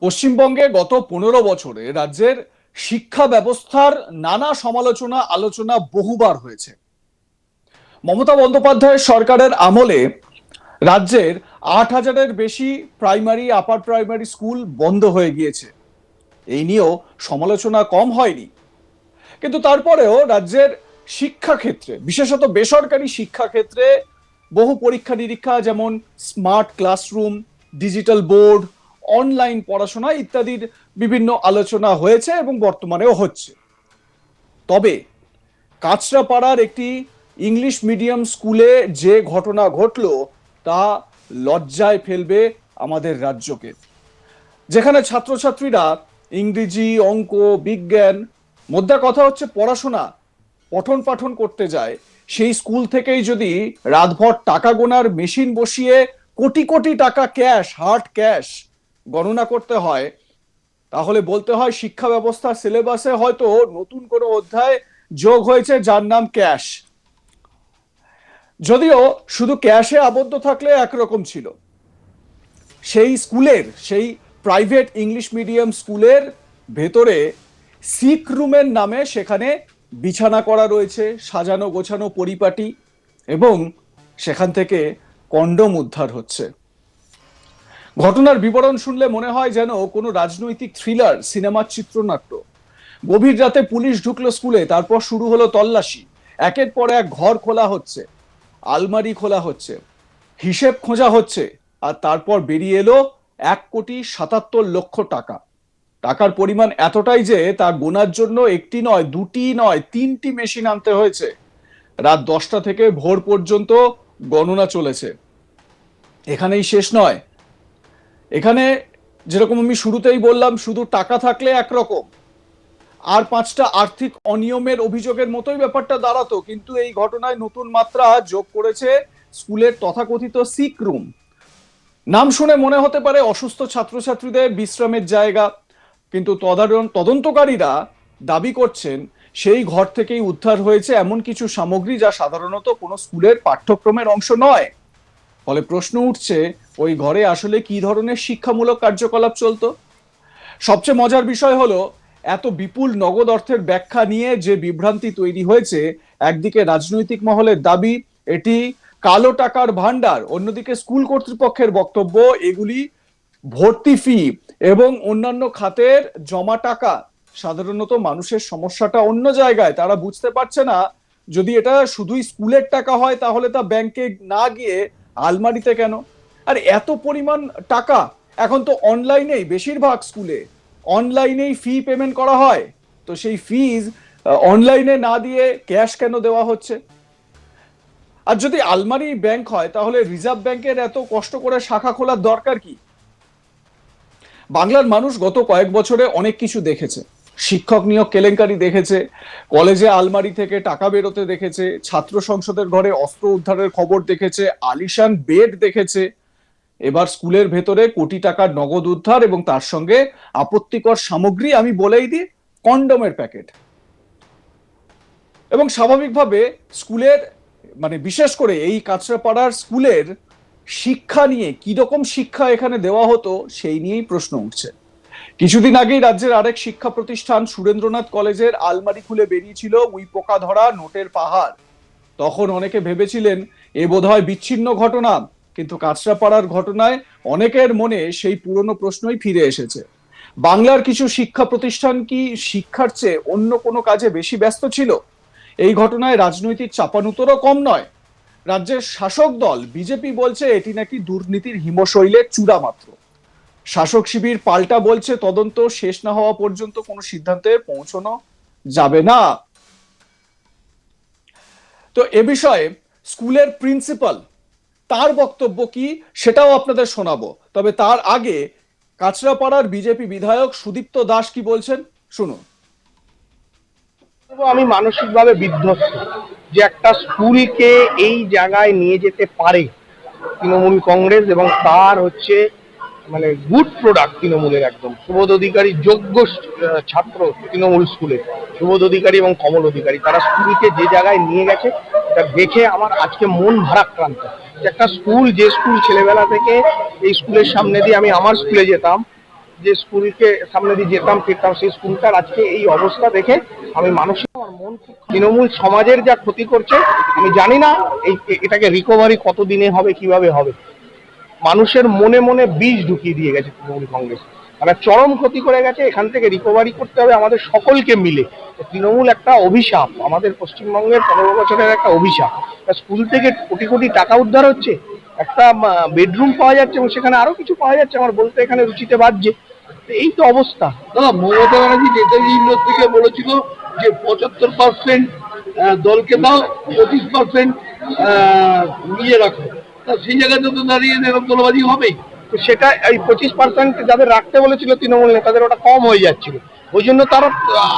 পশ্চিমবঙ্গে গত 15 বছরে রাজ্যের শিক্ষা ব্যবস্থার নানা সমালোচনা আলোচনা বহুবার হয়েছে। মমতা বন্দ্যোপাধ্যায়ের সরকারের আমলে রাজ্যের 8,000-এর বেশি প্রাইমারি আপার প্রাইমারি স্কুল বন্ধ হয়ে গিয়েছে। এই নিয়েও সমালোচনা কম হয়নি। কিন্তু তারপরেও রাজ্যের শিক্ষাক্ষেত্রে, বিশেষত বেসরকারি শিক্ষাক্ষেত্রে বহু পরীক্ষা নিরীক্ষা, যেমন smart classroom, digital board, online পড়াশোনা ইত্যাদির বিভিন্ন আলোচনা হয়েছে এবং বর্তমানেও হচ্ছে। তবে কাঁচরাপাড়ার একটি ইংলিশ মিডিয়াম স্কুলে যে ঘটনা ঘটল তা লজ্জায় ফেলবে আমাদের রাজ্যকে। যেখানে ছাত্রছাত্রীরা ইংরেজি, অঙ্ক, বিজ্ঞান, মোদ্দা কথা হচ্ছে পড়াশোনা পঠন পাঠন করতে যায়, সেই স্কুল থেকেই যদি রাতভর টাকা গোনার মেশিন বসিয়ে কোটি কোটি টাকা ক্যাশ, হার্ড ক্যাশ গণনা করতে হয়, তাহলে বলতে হয় শিক্ষা ব্যবস্থার সিলেবাসে হয়তো নতুন কোনো অধ্যায় যোগ হয়েছে যার নাম ক্যাশ। যদিও শুধু ক্যাশে আবদ্ধ থাকলে একরকম ছিল, সেই স্কুলের, সেই প্রাইভেট ইংলিশ মিডিয়াম স্কুলের ভেতরে সিক রুমের নামে সেখানে বিছানা করা রয়েছে, সাজানো গোছানো পরিপাটি, এবং সেখান থেকে কন্ডোম উদ্ধার হচ্ছে। ঘটনার বিবরণ শুনলে মনে হয় যেন কোনো রাজনৈতিক থ্রিলার সিনেমার চিত্রনাট্য। গভীর রাতে পুলিশ ঢুকলো স্কুলে, তারপর শুরু হলো তল্লাশি। একের পর এক ঘর খোলা হচ্ছে, আলমারি খোলা হচ্ছে, হিসেব খোঁজা হচ্ছে, আর তারপর বেরিয়ে এলো 1,77,00,000 টাকা। টাকার পরিমাণ এতটাই যে তা গোনার জন্য একটি নয়, দুটি নয়, 3টি মেশিন আনতে হয়েছে। রাত 10টা থেকে ভোর পর্যন্ত গণনা চলেছে। এখানেই শেষ নয়। এখানে যেরকম আমি শুরুতেই বললাম, শুধু টাকা থাকলে একরকম, আর 5টা আর্থিক অনিয়মের অভিযোগের মতোই ব্যাপারটা দাঁড়াতো, কিন্তু এই ঘটনায় নতুন মাত্রা যোগ করেছে স্কুলের তথাকথিত সিক রুম। নাম শুনে মনে হতে পারে অসুস্থ ছাত্রছাত্রীদের বিশ্রামের জায়গা, কিন্তু তদন্তকারীরা দাবি করছেন সেই ঘর থেকেই উদ্ধার হয়েছে এমন কিছু সামগ্রী যা সাধারণত কোনো স্কুলের পাঠ্যক্রমের অংশ নয়। ফলে প্রশ্ন উঠছে, ওই ঘরে আসলে কি ধরনের শিক্ষামূলক কার্যকলাপ চলতো? সবচেয়ে মজার বিষয় হলো, এত বিপুল নগদ অর্থের ব্যাখ্যা নিয়ে যে বিভ্রান্তি তৈরি হয়েছে, একদিকে রাজনৈতিক মহলের দাবি এটি কালো টাকার ভান্ডার, অন্যদিকে স্কুল কর্তৃপক্ষের বক্তব্য এগুলি ভর্তি ফি এবং অন্যান্য খাতের জমা টাকা। সাধারণত মানুষের সমস্যাটা অন্য জায়গায়, তারা বুঝতে পারছে না যদি এটা শুধুই স্কুলের টাকা হয় তাহলে তা ব্যাংকে না গিয়ে আলমারিতে কেন। আর এত পরিমাণ টাকা, এখন তো অনলাইনেই বেশিরভাগ স্কুলে অনলাইনেই ফি পেমেন্ট করা হয়, তো সেই ফিজ অনলাইনে না দিয়ে ক্যাশ কেন দেওয়া হচ্ছে? আর যদি আলমারি ব্যাংক হয় তাহলে রিজার্ভ ব্যাংকের এত কষ্ট করে শাখা খোলার দরকার কি? বাংলার মানুষ গত কয়েক বছরে অনেক কিছু দেখেছে। শিক্ষক নিয়োগ কেলেঙ্কারি দেখেছে, কলেজে আলমারি থেকে টাকা বেরোতে দেখেছে, ছাত্র সংসদের ঘরে অস্ত্র উদ্ধারের খবর দেখেছে, আলিশান বেড দেখেছে। এবার স্কুলের ভেতরে কোটি টাকার নগদ উদ্ধার এবং তার সঙ্গে আপত্তিকর সামগ্রী, আমি বলেই দিই, কন্ডোমের প্যাকেট। এবং স্বাভাবিকভাবে স্কুলের, মানে বিশেষ করে এই কাঁচরাপাড়ার স্কুলের শিক্ষা নিয়ে কিরকম শিক্ষা এখানে দেওয়া হতো সেই নিয়েই প্রশ্ন উঠছে। কিছুদিন আগেই রাজ্যের আরেক শিক্ষা প্রতিষ্ঠান সুরেন্দ্রনাথ কলেজের আলমারি খুলে বেরিয়েছিল উই পোকা ধরা নোটের পাহাড়। তখন অনেকে ভেবেছিলেন এ বোধহয় বিচ্ছিন্ন ঘটনা, কিন্তু কাঁচরাপাড়ার ঘটনায় অনেকের মনে সেই পুরনো প্রশ্নই ফিরে এসেছে। বাংলার কিছু শিক্ষা প্রতিষ্ঠান কি শিক্ষার চেয়ে অন্য কোনো কাজে বেশি ব্যস্ত ছিল? এই ঘটনায় রাজনৈতিক চাপানুতরও কম নয়। রাজ্যের শাসক দল বিজেপি বলছে এটি নাকি দুর্নীতির হিমশৈলের চূড়া মাত্র। শাসক শিবির পাল্টা বলছে তদন্ত শেষ না হওয়া পর্যন্ত কোনো সিদ্ধান্তে পৌঁছানো যাবে না। তো এ বিষয়ে স্কুলের প্রিন্সিপাল, তার বক্তব্য কি সেটাও আপনাদের শোনাবো। তবে তার আগে কাঁচরাপাড়ার বিজেপি বিধায়ক সুদীপ্ত দাস কি বলছেন শুনুন। আমি মানসিকভাবে বিধ্বস্ত যে একটা স্কুলকে এই জায়গায় নিয়ে যেতে পারে তৃণমূল কংগ্রেস, এবং তার হচ্ছে মানে গুড প্রোডাক্ট তৃণমূলের, একদম সুবোধ অধিকারী যোগ্য ছাত্র তৃণমূল স্কুলে, সুবোধ অধিকারী এবং কমল অধিকারী, তারা স্কুলকে যে জায়গায় নিয়ে গেছে এটা দেখে আমার আজকে মন ভারাক্রান্ত। একটা স্কুল, যে স্কুল ছেলেবেলা থেকে এই স্কুলের সামনে দিয়ে আমি আমার স্কুলে যেতাম, যে স্কুলকে সামনে দিয়ে যেতাম ফিরতাম, সেই স্কুলটার আজকে এই অবস্থা দেখে আমি মানসিক আমার মন খুব তৃণমূল সমাজের যা ক্ষতি করছে আমি জানি না এটাকে রিকভারি কতদিনে হবে, কিভাবে হবে। মানুষের মনে মনে বীজ ঢুকিয়ে দিয়ে গেছে তৃণমূল কংগ্রেস, মানে চরম ক্ষতি করে গেছে। এখান থেকে রিকভারি করতে হবে আমাদের সকলকে মিলে। তৃণমূল একটা অভিশাপ, আমাদের পশ্চিমবঙ্গের 15 বছরের একটা অভিশাপ। স্কুল থেকে কোটি কোটি টাকা উদ্ধার হচ্ছে, একটা বেডরুম পাওয়া যাচ্ছে এবং সেখানে আরো কিছু পাওয়া যাচ্ছে, আমার বলতে এখানে রুচিতে বাজছে। এই তো অবস্থা। দাদা, মমতা ব্যানার্জি নেতাজি থেকে বলেছিল যে 75% দলকে দাও, 25% নিয়ে রাখো। সেই জায়গাতে তো দাঁড়িয়ে এরকম দলবাজি হবেই। সেটা এই 25% যাদের রাখতে বলেছিল তৃণমূল নেতাদের, ওটা কম হয়ে যাচ্ছিল, ওই জন্য তারা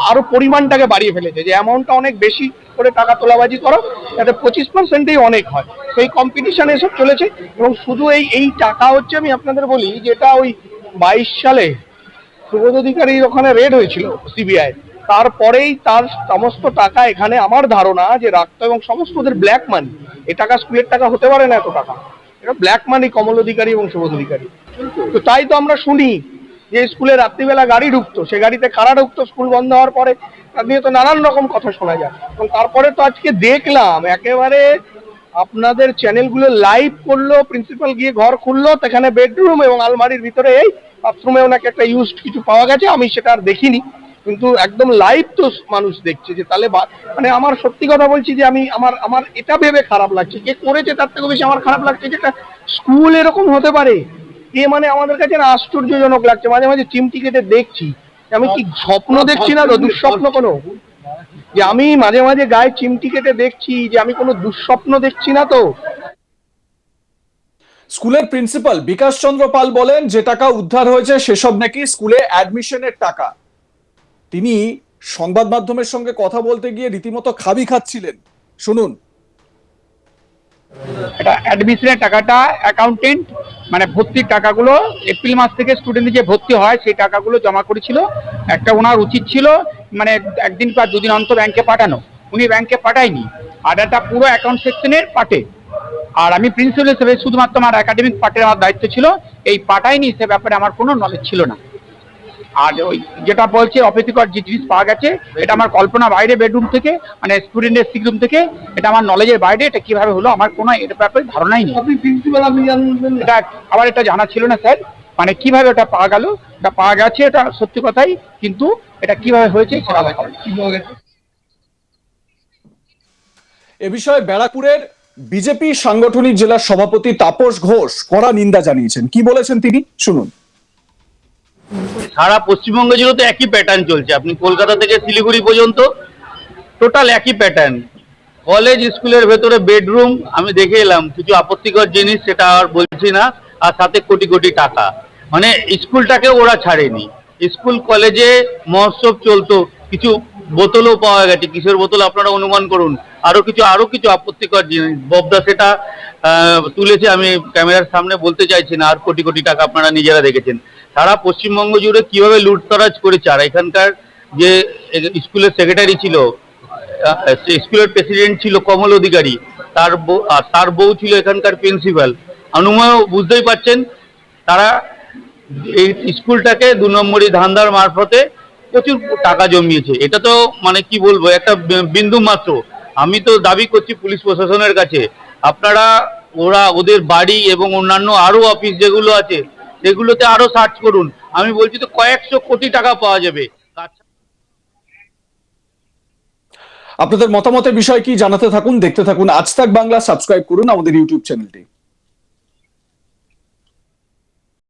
আরো পরিমাণটাকে বাড়িয়ে ফেলেছে যে অ্যামাউন্টটা অনেক বেশি করে টাকা তোলাবাজি করো, যাতে 25%ই অনেক হয়। সেই কম্পিটিশন এসব চলেছে। এবং শুধু এই টাকা হচ্ছে, আমি আপনাদের বলি যেটা ওই 22 সালে সুবোধ অধিকারীর ওখানে রেড হয়েছিল সিবিআই, তারপরেই তার সমস্ত টাকা এখানে আমার ধারণা যে রাখতো, এবং সমস্ত ওদের ব্ল্যাক মানি। এই টাকা স্কুলের টাকা হতে পারে না, এত টাকা এটা ব্ল্যাক মানি কমল অধিকারী এবং সুবোধ অধিকারী। তো তাই তো আমরা শুনি যে স্কুলে রাত্রিবেলা গাড়ি ঢুকতো, সে গাড়িতে কারা ঢুকতো স্কুল বন্ধ হওয়ার পরে, তার নিয়ে তো নানান রকম কথা শোনা যায়। এবং তারপরে তো আজকে দেখলাম একেবারে আপনাদের চ্যানেলগুলো লাইভ করলো, প্রিন্সিপাল গিয়ে ঘর খুললো, সেখানে বেডরুম এবং আলমারির ভিতরে এই বাথরুমেও নাকি একটা ইউজড কিছু পাওয়া গেছে, আমি সেটা আর দেখিনি, কিন্তু একদম লাইভ তো মানুষ দেখছে। যে তাহলে মানে আমার সত্যি কথা বলছি যে আমি আমার এটা ভেবে খারাপ লাগছে, কে করেছে তার থেকে বেশি আমার খারাপ লাগছে যে একটা স্কুল এরকম হতে পারে। মানে আমাদের কাছে না আশ্চর্যজনক লাগছে। মাঝে মাঝে চিমটি কেটে দেখছি, আমি কি স্বপ্ন দেখছি না তো, দুঃস্বপ্ন কোনো, যে আমি মাঝে মাঝে গায়ে চিমটি কেটে দেখছি যে আমি কোনো দুঃস্বপ্ন দেখছি না তো। স্কুলের প্রিন্সিপাল বিকাশ চন্দ্র পাল বলেন যে টাকা উদ্ধার হয়েছে সেসব নাকি স্কুলে অ্যাডমিশনের টাকা। তিনি সংবাদ মাধ্যমের সঙ্গে কথা বলতে গিয়ে রীতিমতো খাবি খাচ্ছিলেন, শুনুন। এটা অ্যাডমিশনের টাকাটা অ্যাকাউন্টেন্ট মানে ভর্তির টাকাগুলো এপ্রিল মাস থেকে স্টুডেন্ট যে ভর্তি হয় সেই টাকাগুলো জমা করেছিল। একটা ওনার উচিত ছিল মানে একদিন বা দুদিন অন্তর ব্যাংকে পাঠানো, উনি ব্যাংকে পাঠায়নি। আর এটা পুরো অ্যাকাউন্ট সেকশনের পার্টে, আর আমি প্রিন্সিপাল হিসেবে শুধুমাত্র আমার একাডেমিক পার্টের আমার দায়িত্ব ছিল, এই পাঠায়নি সে ব্যাপারে আমার কোনো নলেজ ছিল না। আর ওই যেটা বলছে অপ্রীতিকর যে জিনিস পাওয়া গেছে, এটা আমার কল্পনা বাইরে, বেডরুম থেকে মানে স্টুডেন্টের সিক রুম থেকে, এটা আমার নলেজের বাইরে। এটা কিভাবে হলো আমার কোনো এর ব্যাপারে ধারণাই নেই। আপনি প্রিন্সিপাল, আপনি জানবেন এটা আবার এটা জানা ছিল না স্যার, মানে কিভাবে ওটা পাওয়া গেল, এটা পাওয়া গেছে, এটা সত্যি কথাই, কিন্তু এটা কিভাবে হয়েছে সেটা এ বিষয়ে ব্যারাকপুরের বিজেপি সাংগঠনিক জেলা সভাপতি তাপস ঘোষ কড়া নিন্দা জানিয়েছেন। কি বলেছেন তিনি, শুনুন। সারা পশ্চিমবঙ্গ জুড়ে তো একই প্যাটার্ন চলছে, আপনি কলকাতা থেকে শিলিগুড়ি পর্যন্ত টোটাল একই প্যাটার্ন। কলেজ স্কুলের ভেতরে বেডরুম আমি দেখে এলাম, কিছু আপত্তিকর জিনিস সেটা আর বলছি না, আর সাথে কোটি কোটি টাকা। মানে স্কুলটাকে ওরা ছাড়েনি। স্কুল কলেজে মহোৎসব চলতো, কিছু বোতলও পাওয়া গেছে, কিসের বোতল আপনারা অনুমান করুন। আরো কিছু আপত্তিকর জিনিস ববদা সেটা তুলেছে, আমি ক্যামেরার সামনে বলতে চাইছি না। আর কোটি কোটি টাকা আপনারা নিজেরা দেখেছেন। সারা পশ্চিমবঙ্গ জুড়ে কিভাবে লুটতরাজ করেছে। আর এখানকার যে স্কুলের সেক্রেটারি ছিল, স্কুলের প্রেসিডেন্ট ছিল কমল অধিকারী, তার বউ ছিল এখানকার প্রিন্সিপাল। অনুময় বুঝতেই পারছেন, তারা এই স্কুলটাকে 2 নম্বরই ধান্দার মারফতে প্রচুর টাকা জমিয়েছে। এটা তো মানে কি বলবো, একটা বিন্দু মাত্র। আমি তো দাবি করছি পুলিশ প্রশাসনের কাছে, আপনারা ওদের বাড়ি এবং অন্যান্য আরো অফিস যেগুলো আছে সেগুলোতে আরো সার্চ করুন। আমি বলছি তো কয়েকশো কোটি টাকা পাওয়া যাবে। আপনাদের মতামতের বিষয় কি জানাতে থাকুন, দেখতে থাকুন আজ তাক বাংলা, সাবস্ক্রাইব করুন আমাদের ইউটিউব চ্যানেলটি।